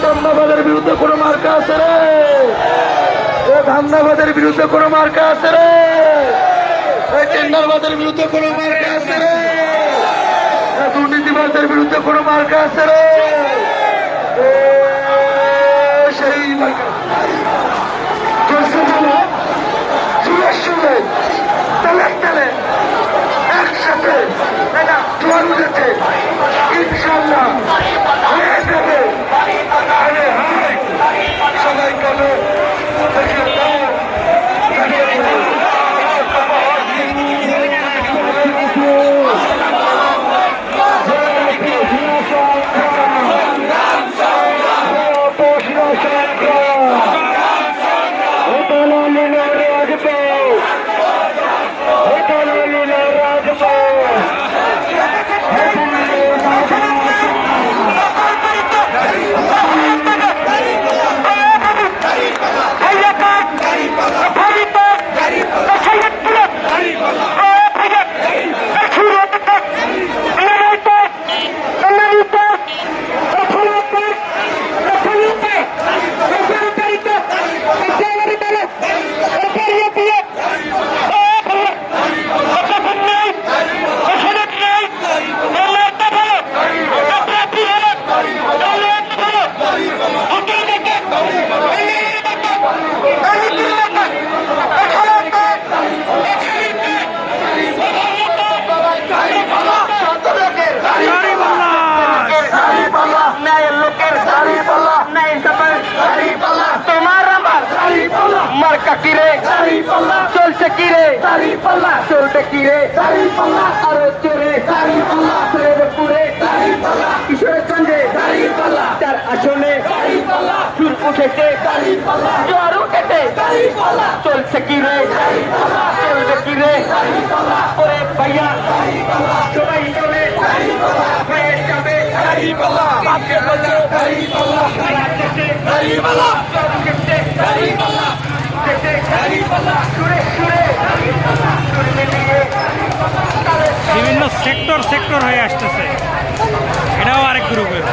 ধান্দাবাদের বিরুদ্ধে কোনো মার্কা আছে রে? ধান্দাবাদের বিরুদ্ধে কোনো মার্কা আছে রে? টেন্ডারবাদের বিরুদ্ধে কোনো মার্কা আছে রে? দুর্নীতিবাদের বিরুদ্ধে কোনো মার্কা আছে রে? সেই মার্কা তালে একসাথে জোয়ার উঠেছে, ইনশাল্লাহ হয়ে যাবে। সবাই বলো মার্কা কিরে চলছে কিরে চলবে কিরে আরো চোরে পুরে কিশোরগঞ্জে তার আসনে চুল উঠেছে জোয়ার উঠেছে চলছে কিরে চলবে কিরে ওরে ভাইয়া সবাই চলে হয়ে যাবে বিভিন্ন সেক্টর হয়ে আসতেছে, এটাও আরেক গ্রুপের।